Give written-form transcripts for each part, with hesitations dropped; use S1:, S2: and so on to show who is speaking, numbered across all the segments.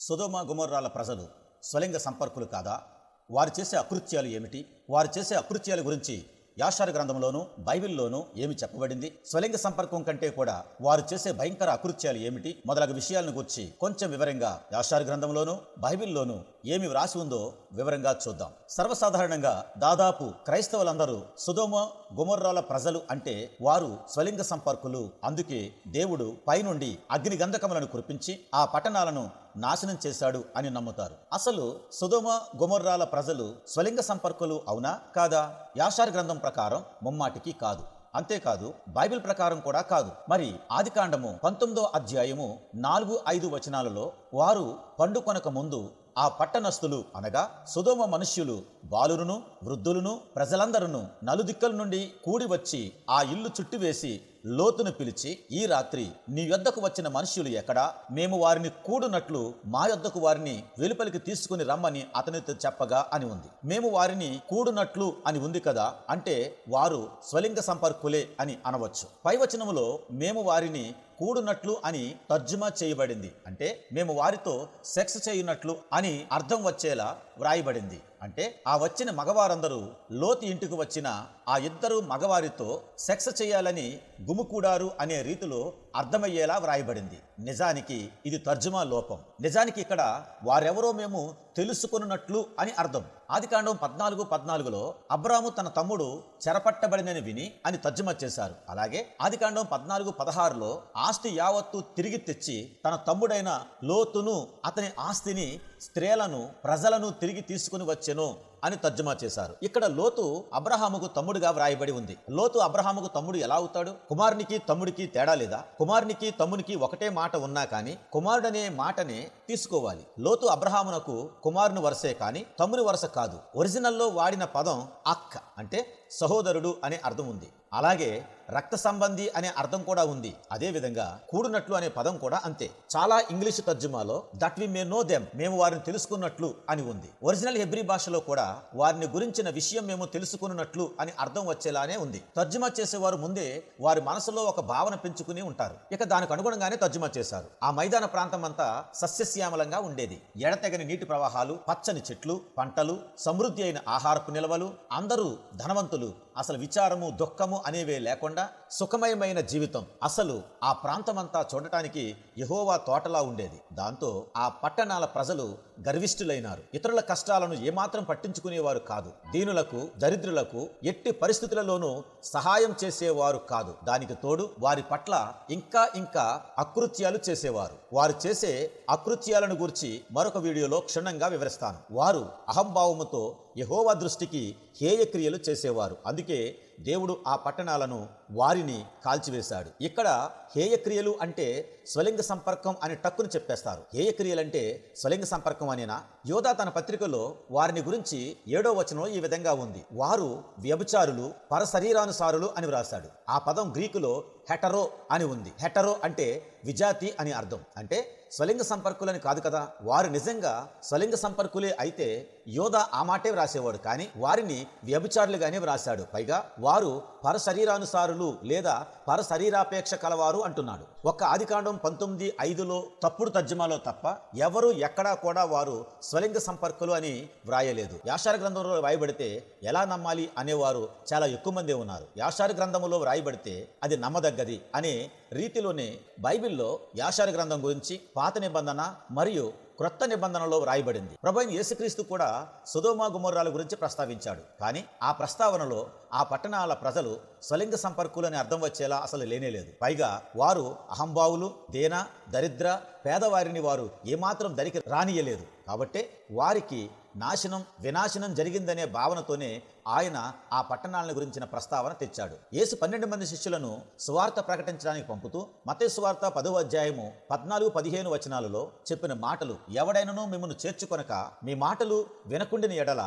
S1: సొదొమ గొమొర్రాల ప్రజలు స్వలింగ సంపర్కులు కాదా? వారు చేసే అకృత్యాలు ఏమిటి? వారు చేసే అకృత్యాల గురించి యాషారు గ్రంథంలోనూ బైబిల్లోనూ ఏమి చెప్పబడింది? స్వలింగ సంపర్కం కంటే కూడా వారు చేసే భయంకర అకృత్యాలు ఏమిటి మొదలగు విషయాలను గురించి కొంచెం వివరంగా యాషారు గ్రంథంలోనూ బైబిల్లోనూ ఏమి వ్రాసి ఉందో వివరంగా చూద్దాం. సర్వసాధారణంగా దాదాపు క్రైస్తవులందరూ సొదొమ గొమొర్రాల ప్రజలు అంటే వారు స్వలింగ సంపర్కులు, అందుకే దేవుడు పైనుండి అగ్ని గంధకములను కురిపించి ఆ పట్టణాలను నాశనం చేశాడు అని నమ్ముతారు. అసలు సొదొమ గొమొర్రాల ప్రజలు స్వలింగ సంపర్కులు అవునా కాదా? యాషారు గ్రంథం ప్రకారం ముమ్మాటికి కాదు. అంతేకాదు బైబిల్ ప్రకారం కూడా కాదు. మరి ఆదికాండము 19వ అధ్యాయము 4-5 వచనాలలో వారు పండుకొనక ముందు ఆ పట్టణస్థులు అనగా సొదొమ మనుష్యులు బాలురును వృద్ధులను ప్రజలందరూ నలుదిక్కల నుండి కూడి వచ్చి ఆ ఇల్లు చుట్టివేసి లోతును పిలిచి, ఈ రాత్రి నీ యొద్దకు వచ్చిన మనుష్యులు ఎక్కడా? మేము వారిని కూడునట్లు మా యొద్దకు వారిని వెలుపలికి తీసుకుని రమ్మని అతనితో చెప్పగా అని ఉంది. మేము వారిని కూడునట్లు అని ఉంది కదా, అంటే వారు స్వలింగ సంపర్కులే అని అనవచ్చు. పై వచనములో మేము వారిని కూడునట్లు అని తర్జుమా చేయబడింది. అంటే మేము వారితో సెక్స్ చేయునట్లు అని అర్థం వచ్చేలా వ్రాయబడింది. అంటే ఆ వచ్చిన మగవారందరూ లోతు ఇంటికి వచ్చిన ఆ ఇద్దరు మగవారితో సెక్స్ చేయాలని గుమికూడారు అనే రీతిలో అర్థమయ్యేలా వ్రాయబడింది. నిజానికి ఇది తర్జుమా లోపం. నిజానికి ఇక్కడ వారెవరో మేము తెలుసుకున్నట్లు అని అర్థం. ఆదికాండం 14:14లో అబ్రాము తన తమ్ముడు చెరపట్టబడినని విని అని తర్జుమా చేశారు. అలాగే ఆదికాండం 14:16లో ఆస్తి యావత్తు తిరిగి తెచ్చి తన తమ్ముడైన లోతును, అతని ఆస్తిని, స్త్రీలను, ప్రజలను తిరిగి తీసుకుని వచ్చెను అని తర్జుమా చేశారు. ఇక్కడ లోతు అబ్రహాముకు తమ్ముడుగా వ్రాయబడి ఉంది. లోతు అబ్రహాముకు తమ్ముడు ఎలా అవుతాడు? కుమారునికి తమ్ముడికి తేడా లేదా? కుమారునికి తమ్మునికి ఒకటే మాట ఉన్నా కానీ కుమారుడనే మాటనే తీసుకోవాలి. లోతు అబ్రహామునకు కుమారుని వరసే కానీ తమ్ముని వరస కాదు. ఒరిజినల్లో వాడిన పదం అక్క అంటే సహోదరుడు అనే అర్థం ఉంది. అలాగే రక్త సంబంధి అనే అర్థం కూడా ఉంది. అదే విధంగా కూడునట్లు అనే పదం కూడా అంతే. చాలా ఇంగ్లీష్ తర్జుమాలో that we may know them, మేము వారిని తెలుసుకున్నట్లు అని ఉంది. ఒరిజినల్ హెబ్రీ భాషలో కూడా వారిని గురించిన విషయం మేము తెలుసుకున్నట్లు అని అర్థం వచ్చేలానే ఉంది. తర్జుమా చేసేవారు ముందే వారి మనసులో ఒక భావన పెంచుకుని ఉంటారు. ఇక దానికి అనుగుణంగానే తర్జుమా చేశారు. ఆ మైదాన ప్రాంతం అంతా సస్యశ్యామలంగా ఉండేది. ఎడతెగని నీటి ప్రవాహాలు, పచ్చని చెట్లు, పంటలు, సమృద్ధి అయిన ఆహారపు నిల్వలు, అందరూ ధనవంతులు, అసలు విచారము దుఃఖము అనేవే లేకుండా సుఖమయమైన జీవితం. అసలు ఆ ప్రాంతమంతా చూడటానికి యెహోవా తోటలా ఉండేది. దాంతో ఆ పట్టణాల ప్రజలు గర్విష్ఠులైనారు. ఇతరుల కష్టాలను ఏమాత్రం పట్టించుకునేవారు కాదు. దీనులకు, దరిద్రులకు ఎట్టి పరిస్థితులలోనూ సహాయం చేసేవారు కాదు. దానికి తోడు వారి పట్ల ఇంకా అకృత్యాలు చేసేవారు. వారు చేసే అకృత్యాలను గురించి మరొక వీడియోలో క్షుణ్ణంగా వివరిస్తాను. వారు అహంభావముతో యెహోవా దృష్టికి హేయక్రియలు చేసేవారు. అందుకే దేవుడు ఆ పట్టణాలను వారిని కాల్చివేశాడు. ఇక్కడ హేయక్రియలు అంటే స్వలింగ సంపర్కం అని టక్కుని చెప్పేస్తారు. హేయక్రియలంటే స్వలింగ సంపర్కం అనేనా? యోధా తన పత్రికలో వారిని గురించి 7వ వచనంలో ఈ విధంగా ఉంది. వారు వ్యభిచారులు, పరశరీరానుసారులు అని వ్రాశాడు. ఆ పదం గ్రీకులో హెటరో అని ఉంది. హెటరో అంటే విజాతి అని అర్థం. అంటే స్వలింగ సంపర్కులని కాదు కదా. వారు నిజంగా స్వలింగ సంపర్కులే అయితే యోధా ఆ మాటే వ్రాసేవాడు, కానీ వారిని వ్యభిచారులుగానే వ్రాశాడు. పైగా వారు పరశరీరానుసారులు లేదా పరశరీరాపేక్ష కలవారు అంటున్నాడు. ఒక్క ఆదికాండం 19:5లో తప్పుడు తర్జుమాలో తప్ప ఎవరు ఎక్కడా కూడా వారు స్వలింగ సంపర్కులు అని వ్రాయలేదు. యాషారు గ్రంథంలో వ్రాయబడితే ఎలా నమ్మాలి అనేవారు చాలా ఎక్కువ మంది ఉన్నారు. యాషారు గ్రంథంలో వ్రాయబడితే అది నమ్మదగ్గది అనే రీతిలోనే బైబిల్లో యాషారు గ్రంథం గురించి పాత నిబంధన మరియు క్రొత్త నిబంధనలో వ్రాయబడింది. ప్రభువైన యేసుక్రీస్తు కూడా సొదొమ గొమొర్రాల గురించి ప్రస్తావించాడు. కానీ ఆ ప్రస్తావనలో ఆ పట్టణాల ప్రజలు స్వలింగ సంపర్కులు అని అర్థం వచ్చేలా అసలు లేనేలేదు. పైగా వారు అహంభావులు, దేన, దరిద్ర, పేదవారిని వారు ఏమాత్రం దరికి రానియలేదు. కాబట్టే వారికి వినాశనం జరిగిందనే భావనతోనే ఆయన ఆ పట్టణాలను గురించిన ప్రస్తావన తెచ్చాడు. యేసు 12 మంది శిష్యులను సువార్త ప్రకటించడానికి పంపుతూ మత్తయి సువార్త 10వ అధ్యాయము 14-15 వచనాలలో చెప్పిన మాటలు, ఎవడైనను మిమ్మల్ని చేర్చుకొనక మీ మాటలు వినకుండిన ఎడల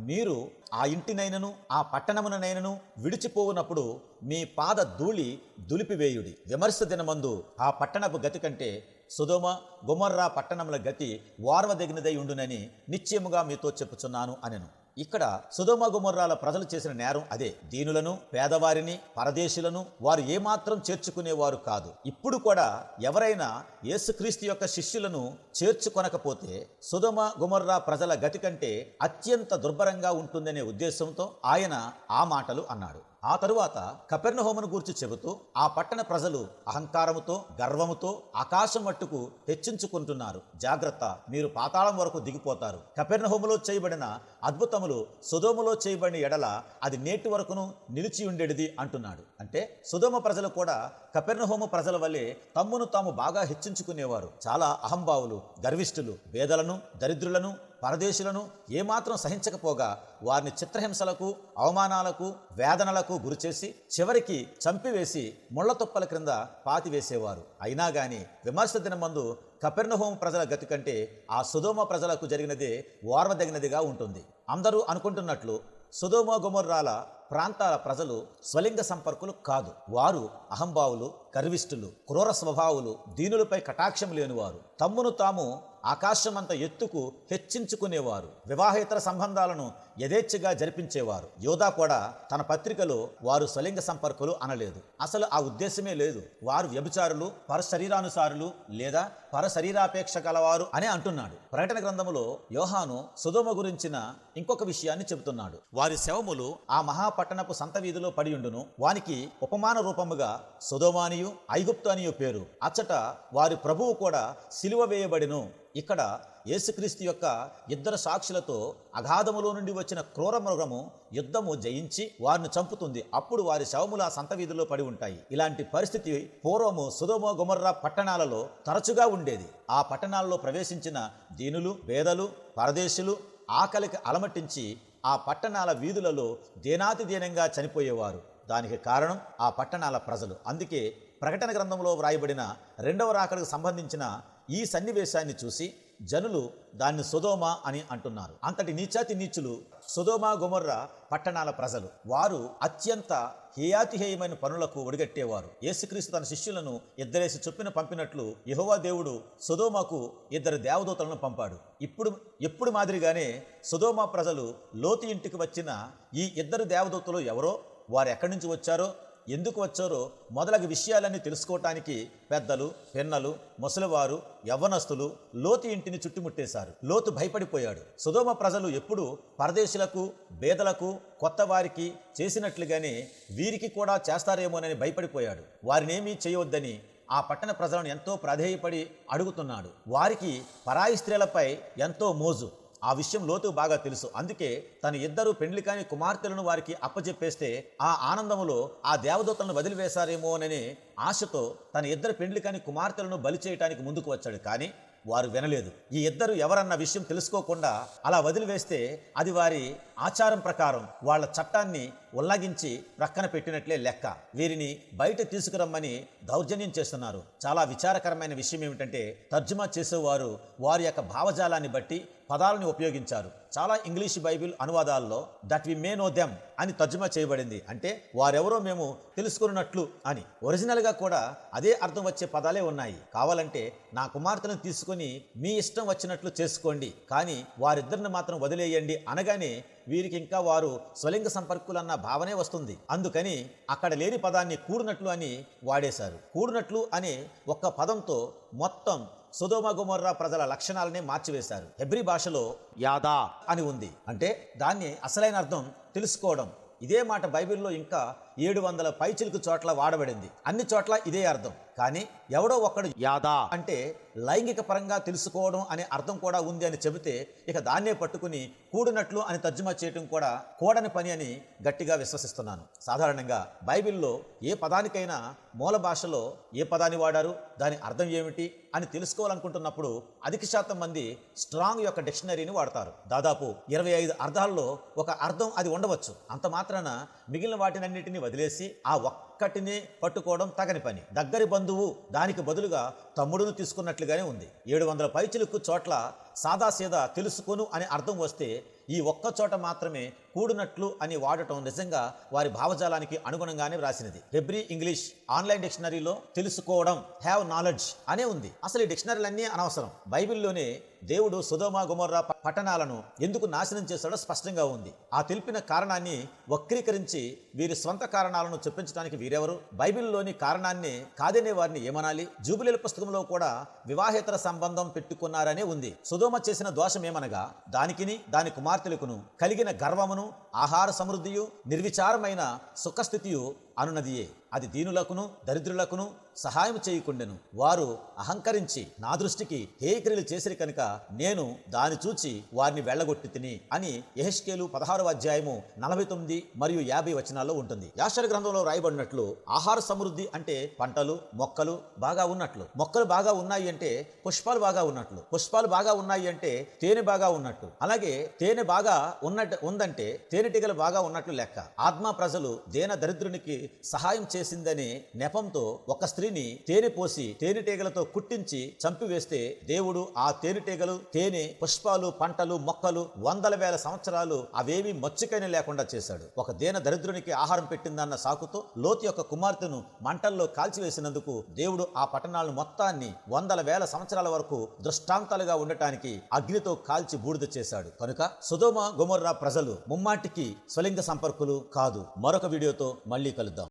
S1: మీరు ఆ ఇంటినైనను ఆ పట్టణమునైనను విడిచిపోవునప్పుడు మీ పాద ధూళి దులిపివేయుడి. విమర్శ దినమందు ఆ పట్టణపు గతి కంటే సొదొమ గొమొర్రా పట్టణముల గతి వార్వదగినదై ఉండునని నిశ్చయముగా మీతో చెప్పుచున్నాను అనెను. ఇక్కడ సొదొమ గొమొర్రాల ప్రజలు చేసిన నేరం అదే. దీనులను, పేదవారిని, పరదేశులను వారు ఏమాత్రం చేర్చుకునేవారు కాదు. ఇప్పుడు కూడా ఎవరైనా యేసుక్రీస్తు యొక్క శిష్యులను చేర్చుకొనకపోతే సొదొమ గొమొర్రా ప్రజల గతి కంటే అత్యంత దుర్భరంగా ఉంటుందనే ఉద్దేశంతో ఆయన ఆ మాటలు అన్నాడు. ఆ తరువాత కపెర్నహూమును గూర్చి చెబుతూ, ఆ పట్టణ ప్రజలు అహంకారముతో, గర్వముతో ఆకాశం మట్టుకు హెచ్చించుకుంటున్నారు. జాగ్రత్త, మీరు పాతాళం వరకు దిగిపోతారు. కపెర్నహూములో చేయబడిన అద్భుతములు సొదొమలో చేయబడిన ఎడల అది నేటి వరకును నిలిచి ఉండేది అంటున్నాడు. అంటే సొదొమ ప్రజలు కూడా కపెర్నహూము ప్రజల వల్లే తమ్మును తాము బాగా హెచ్చించుకునేవారు. చాలా అహంభావులు, గర్విష్ఠులు, పేదలను, దరిద్రులను, పరదేశులను ఏమాత్రం సహించకపోగా వారిని చిత్రహింసలకు, అవమానాలకు, వేదనలకు గురిచేసి చివరికి చంపివేసి ముళ్ల తుప్పల క్రింద పాతివేసేవారు. అయినా గాని విమర్శ దినమందు కపెర్నహూము ప్రజల గతి కంటే ఆ సొదొమ ప్రజలకు జరిగినదే ఓర్వదగినదిగా ఉంటుంది. అందరూ అనుకుంటున్నట్లు సొదొమ గొమొర్రాల ప్రాంతాల ప్రజలు స్వలింగ సంపర్కులు కాదు. వారు అహంభావులు, గర్విష్ఠులు, క్రూర స్వభావులు, దీనులపై కటాక్షం లేనివారు, తమ్మును తాము ఆకాశమంత ఎత్తుకు హెచ్చించుకునేవారు, వివాహేతర సంబంధాలను యథేచ్ఛగా జరిపించేవారు. యోధా కూడా తన పత్రికలో వారు స్వలింగ సంపర్కులు అనలేదు. అసలు ఆ ఉద్దేశమే లేదు. వారు వ్యభిచారులు, పరశరీరానుసారులు లేదా పరశరీరాపేక్ష గలవారు అని అంటున్నాడు. ప్రకటన గ్రంథములో యోహాను సొదొమ గురించిన ఇంకొక విషయాన్ని చెబుతున్నాడు. వారి శవములు ఆ మహాపట్టణపు సంత వీధిలో పడియుండును. వానికి ఉపమాన రూపముగా సొదొమానియు ఐగుప్తు అనియు పేరు. అచ్చట వారి ప్రభువు కూడా సిలువ వేయబడిను. ఇక్కడ యేసుక్రీస్తు యొక్క ఇద్దరు సాక్షులతో అగాధములో నుండి వచ్చిన క్రూర మృగము యుద్ధము జయించి వారిని చంపుతుంది. అప్పుడు వారి శవములు ఆ సంత వీధిలో పడి ఉంటాయి. ఇలాంటి పరిస్థితి పూర్వము సొదొమ గొమొర్రా పట్టణాలలో తరచుగా ఉండేది. ఆ పట్టణాలలో ప్రవేశించిన దీనులు, పేదలు, పరదేశులు ఆకలికి అలమటించి ఆ పట్టణాల వీధులలో దీనాతిదీనంగా చనిపోయేవారు. దానికి కారణం ఆ పట్టణాల ప్రజలు. అందుకే ప్రకటన గ్రంథంలో వ్రాయబడిన రెండవ రాకడకు సంబంధించిన ఈ సన్నివేశాన్ని చూసి జనులు దాన్ని సొదొమ అని అంటున్నారు. అంతటి నీచాతి నీచులు సొదొమ గొమొర్రా పట్టణాల ప్రజలు. వారు అత్యంత హేయాతిహేయమైన పనులకు ఒడిగట్టేవారు. యేసుక్రీస్తు తన శిష్యులను ఇద్దరేసి చొప్పున పంపినట్లు యెహోవా దేవుడు సొదొమకు ఇద్దరు దేవదూతలను పంపాడు. ఎప్పుడు మాదిరిగానే సొదొమ ప్రజలు లోతు ఇంటికి వచ్చిన ఈ ఇద్దరు దేవదూతలు ఎవరో, వారు ఎక్కడి నుంచి వచ్చారో, ఎందుకు వచ్చారో మొదలగు విషయాలన్నీ తెలుసుకోవటానికి పెద్దలు, పిన్నలు, ముసలివారు, యవ్వనస్తులు లోతు ఇంటిని చుట్టుముట్టేశారు. లోతు భయపడిపోయాడు. సొదొమ ప్రజలు ఎప్పుడు పరదేశులకు, బేదలకు, కొత్త వారికి చేసినట్లుగానే వీరికి కూడా చేస్తారేమోనని భయపడిపోయాడు. వారినేమీ చేయవద్దని ఆ పట్టణ ప్రజలను ఎంతో ప్రాధేయపడి అడుగుతున్నాడు. వారికి పరాయి స్త్రీలపై ఎంతో మోజు. ఆ విషయం లోతు బాగా తెలుసు. అందుకే తన ఇద్దరు పెండ్లి కాని కుమార్తెలను వారికి అప్పచెప్పేస్తే ఆ ఆనందములో ఆ దేవదూతలను వదిలివేశారేమోననే ఆశతో తన ఇద్దరు పెండ్లి కాని కుమార్తెలను బలి చేయటానికి ముందుకు వచ్చాడు. కానీ వారు వినలేదు. ఈ ఇద్దరు ఎవరన్న విషయం తెలుసుకోకుండా అలా వదిలివేస్తే అది వారి ఆచారం ప్రకారం వాళ్ళ చట్టాన్ని ఉల్లంఘించి ప్రక్కన పెట్టినట్లే లెక్క. వీరిని బయట తీసుకురమ్మని దౌర్జన్యం చేస్తున్నారు. చాలా విచారకరమైన విషయం ఏమిటంటే తర్జుమా చేసేవారు వారి యొక్క భావజాలాన్ని బట్టి పదాలను ఉపయోగించారు. చాలా ఇంగ్లీష్ బైబిల్ అనువాదాల్లో that we may know them అని తర్జుమా చేయబడింది. అంటే వారెవరో మేము తెలుసుకున్నట్లు అని. ఒరిజినల్గా కూడా అదే అర్థం వచ్చే పదాలే ఉన్నాయి. కావాలంటే నా కుమార్తెను తీసుకొని మీ ఇష్టం వచ్చినట్లు చేసుకోండి, కానీ వారిద్దరిని మాత్రం వదిలేయండి అనగానే వీరికి ఇంకా వారు స్వలింగ సంపర్కులన్న భావనే వస్తుంది. అందుకని అక్కడ లేని పదాన్ని కూడినట్లు అని వాడేశారు. కూడినట్లు అనే ఒక్క పదంతో మొత్తం సొదొమ గొమొర్రా ప్రజల లక్షణాలనే మార్చివేశారు. హెబ్రీ భాషలో యాదా అని ఉంది. అంటే దాన్ని అసలైన అర్థం తెలుసుకోవడం. ఇదే మాట బైబిల్లో ఇంకా 700 పైచిలుకు చోట్ల వాడబడింది. అన్ని చోట్ల ఇదే అర్థం. కానీ ఎవడో ఒక్కడు యాదా అంటే లైంగిక పరంగా తెలుసుకోవడం అనే అర్థం కూడా ఉంది అని చెబితే ఇక దాన్నే పట్టుకుని కూడినట్లు అని తర్జుమా చేయటం కూడా కూడని పని అని గట్టిగా విశ్వసిస్తున్నాను. సాధారణంగా బైబిల్లో ఏ పదానికైనా మూల భాషలో ఏ పదాన్ని వాడారు, దాని అర్థం ఏమిటి అని తెలుసుకోవాలనుకుంటున్నప్పుడు అధిక శాతం మంది స్ట్రాంగ్ యొక్క డిక్షనరీని వాడతారు. దాదాపు 25 అర్థాల్లో ఒక అర్థం అది ఉండవచ్చు. అంత మాత్రాన మిగిలిన వాటినన్నిటిని వదిలేసి ఆ ఒక్కటినే పట్టుకోవడం తగని పని. దగ్గరి బంధువు దానికి బదులుగా తమ్ముడును తీసుకున్నట్లుగానే ఉంది. 700 పైచిలుకు చోట్ల సాదాసీదా తెలుసుకొను అనే అర్థం వస్తే ఈ ఒక్క చోట మాత్రమే కూడినట్లు అని వాడటం నిజంగా వారి భావజాలానికి అనుగుణంగానే వ్రాసినది. హెబ్రీ ఇంగ్లీష్ ఆన్లైన్ డిక్షనరీలో తెలుసుకోవడం, హ్యావ్ నాలెడ్జ్ అనే ఉంది. అసలు ఈ డిక్షనరీలన్నీ అనవసరం. బైబిల్లోనే దేవుడు సొదొమ గొమొర్రా పట్టణాలను ఎందుకు నాశనం చేశాడో స్పష్టంగా ఉంది. ఆ తెలిపిన కారణాన్ని వక్రీకరించి వీరి స్వంత కారణాలను చెప్పించడానికి వీరెవరు? బైబిల్లోని కారణాన్ని కాదనే వారిని ఏమనాలి? జూబిలీల పుస్తకంలో కూడా వివాహేతర సంబంధం పెట్టుకున్నారనే ఉంది. సొదొమ చేసిన దోషం ఏమనగా దానికిని దాని కుమార్తెలకును కలిగిన గర్వమును, ఆహార సమృద్ధియు, నిర్విచారమైన సుఖస్థితియు అనునదియే. అది దీనులకును దరిద్రులకును సహాయం చేయకుండెను. వారు అహంకరించి నా దృష్టికి హేయక్రియలు చేసిరి కనుక నేను దాని చూచి వారిని వెళ్ళగొట్టి తిని అని యెహెజ్కేలు 16వ అధ్యాయము 49 మరియు 50 వచనాల్లో ఉంటుంది. యాషారు గ్రంథంలో రాయబడినట్లు ఆహార సమృద్ధి అంటే పంటలు, మొక్కలు బాగా ఉన్నట్లు. మొక్కలు బాగా ఉన్నాయి అంటే పుష్పాలు బాగా ఉన్నట్లు. పుష్పాలు బాగా ఉన్నాయి అంటే తేనె బాగా ఉన్నట్టు. అలాగే తేనె బాగా ఉందంటే తేనెటీగలు బాగా ఉన్నట్లు లెక్క. ఆత్మ ప్రజలు దేన దరిద్రునికి సహాయం చేసిందనే నెపంతో ఒక స్త్రీని తేనె పోసి తేనెటీగలతో కుట్టించి చంపివేస్తే దేవుడు ఆ తేనెటీగలు, తేనె, పుష్పాలు, పంటలు, మొక్కలు వందల వేల సంవత్సరాలు అవేవి మచ్చుకైన లేకుండా చేశాడు. ఒక దేన దరిద్రునికి ఆహారం పెట్టిందన్న సాకుతో లోతు యొక్క కుమార్తెను మంటల్లో కాల్చివేసినందుకు దేవుడు ఆ పట్టణాలను మొత్తాన్ని వందల వేల సంవత్సరాల వరకు దృష్టాంతాలుగా ఉండటానికి అగ్నితో కాల్చి బూడిద చేశాడు. కనుక సొదొమ గొమొర్రా ప్రజలు ముమ్మాటికి స్వలింగ సంపర్కులు కాదు. మరొక వీడియోతో మళ్ళీ కలుద్దాం.